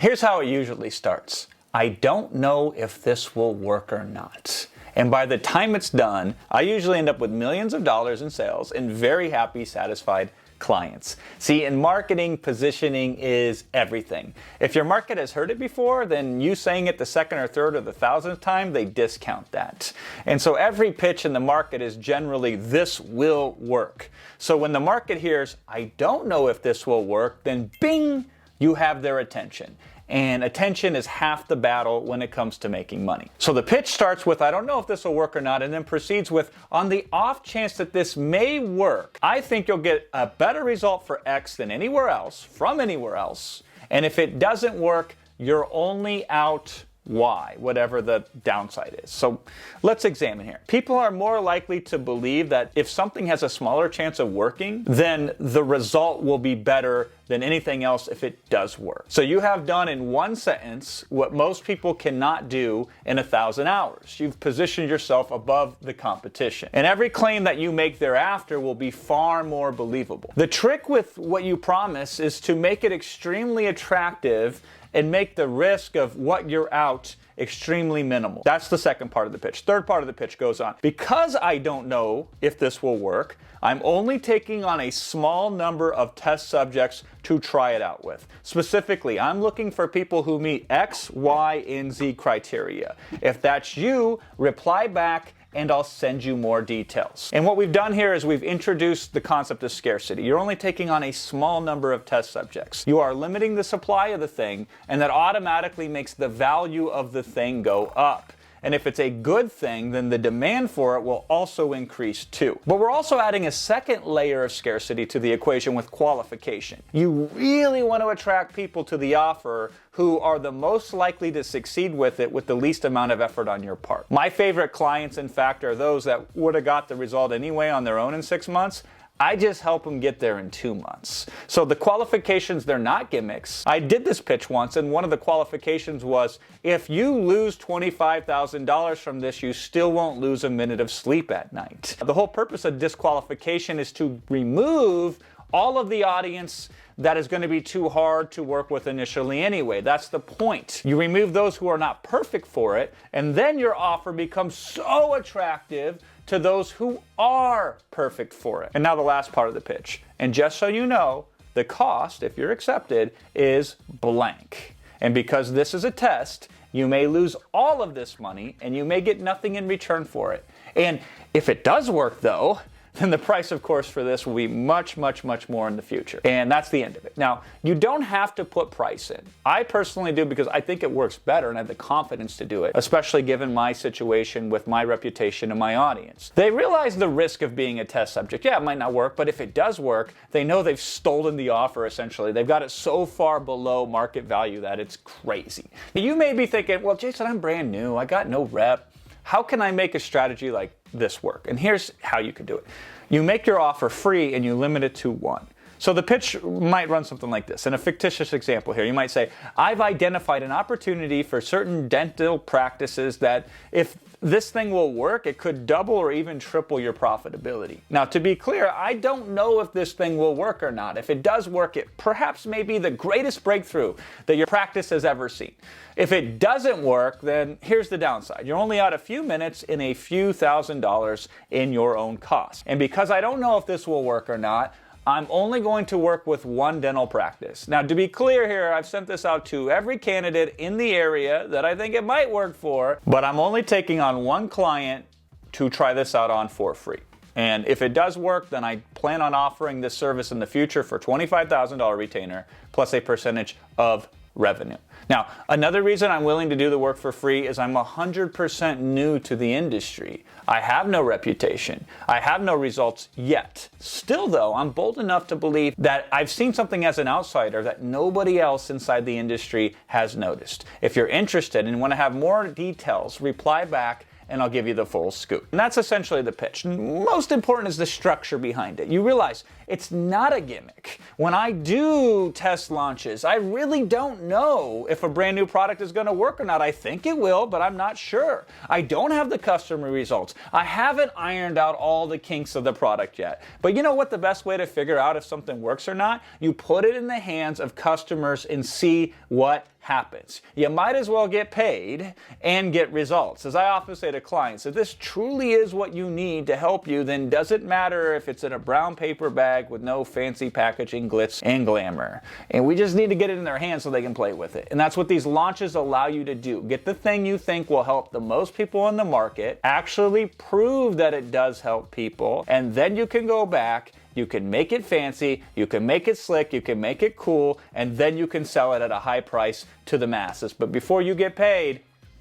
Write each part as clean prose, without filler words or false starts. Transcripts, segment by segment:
Here's how it usually starts. I don't know if this will work or not. And by the time it's done, I usually end up with millions of dollars in sales and very happy, satisfied clients. See, in marketing, positioning is everything. If your market has heard it before, then you saying it the second or third or the 1,000th time, they discount that. And so every pitch in the market is generally, this will work. So when the market hears, I don't know if this will work, then bing, you have their attention. And attention is half the battle when it comes to making money. So the pitch starts with, I don't know if this will work or not, and then proceeds with, on the off chance that this may work, I think you'll get a better result for X than anywhere else, from anywhere else. And if it doesn't work, you're only out Y, whatever the downside is. So let's examine here. People are more likely to believe that if something has a smaller chance of working, then the result will be better than anything else if it does work. So you have done in one sentence what most people cannot do in 1,000 hours. You've positioned yourself above the competition. And every claim that you make thereafter will be far more believable. The trick with what you promise is to make it extremely attractive and make the risk of what you're out extremely minimal. That's the second part of the pitch. Third part of the pitch goes on. Because I don't know if this will work, I'm only taking on a small number of test subjects to try it out with. Specifically, I'm looking for people who meet X, Y, and Z criteria. If that's you, reply back and I'll send you more details. And what we've done here is we've introduced the concept of scarcity. You're only taking on a small number of test subjects. You are limiting the supply of the thing, and that automatically makes the value of the thing go up. And if it's a good thing, then the demand for it will also increase too. But we're also adding a second layer of scarcity to the equation with qualification. You really want to attract people to the offer who are the most likely to succeed with it with the least amount of effort on your part. My favorite clients, in fact, are those that would have got the result anyway on their own in 6 months. I just help them get there in 2 months. So the qualifications, they're not gimmicks. I did this pitch once, and one of the qualifications was, if you lose $25,000 from this, you still won't lose a minute of sleep at night. The whole purpose of disqualification is to remove all of the audience that is going to be too hard to work with initially anyway. That's the point. You remove those who are not perfect for it, and then your offer becomes so attractive to those who are perfect for it. And now the last part of the pitch. And just so you know, the cost, if you're accepted, is blank. And because this is a test, you may lose all of this money and you may get nothing in return for it. And if it does work though, then the price, of course, for this will be much, much, much more in the future. And that's the end of it. Now, you don't have to put price in. I personally do because I think it works better and I have the confidence to do it, especially given my situation with my reputation and my audience. They realize the risk of being a test subject. Yeah, it might not work, but if it does work, they know they've stolen the offer, essentially. They've got it so far below market value that it's crazy. You may be thinking, well, Jason, I'm brand new. I got no rep. How can I make a strategy like this work? And here's how you can do it. You make your offer free and you limit it to one. So the pitch might run something like this. In a fictitious example here, you might say, I've identified an opportunity for certain dental practices that if this thing will work, it could double or even triple your profitability. Now, to be clear, I don't know if this thing will work or not. If it does work, it perhaps may be the greatest breakthrough that your practice has ever seen. If it doesn't work, then here's the downside. You're only out a few minutes and a few $1,000s in your own cost. And because I don't know if this will work or not, I'm only going to work with one dental practice. Now, to be clear here, I've sent this out to every candidate in the area that I think it might work for, but I'm only taking on one client to try this out on for free. And if it does work, then I plan on offering this service in the future for $25,000 retainer plus a percentage of revenue. Now, another reason I'm willing to do the work for free is I'm 100% new to the industry. I have no reputation. I have no results yet. Still though, I'm bold enough to believe that I've seen something as an outsider that nobody else inside the industry has noticed. If you're interested and want to have more details, reply back and I'll give you the full scoop. And that's essentially the pitch. Most important is the structure behind it. You realize it's not a gimmick. When I do test launches, I really don't know if a brand new product is going to work or not. I think it will, but I'm not sure. I don't have the customer results. I haven't ironed out all the kinks of the product yet. But you know what the best way to figure out if something works or not? You put it in the hands of customers and see what happens. You might as well get paid and get results. As I often say to clients, if this truly is what you need to help you, then does it matter if it's in a brown paper bag with no fancy packaging, glitz, and glamour. And we just need to get it in their hands so they can play with it. And that's what these launches allow you to do. Get the thing you think will help the most people in the market, actually prove that it does help people, and then you can go back. You can make it fancy, you can make it slick, you can make it cool, and then you can sell it at a high price to the masses. But before you get paid,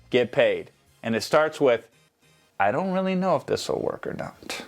get paid. And it starts with, I don't really know if this will work or not.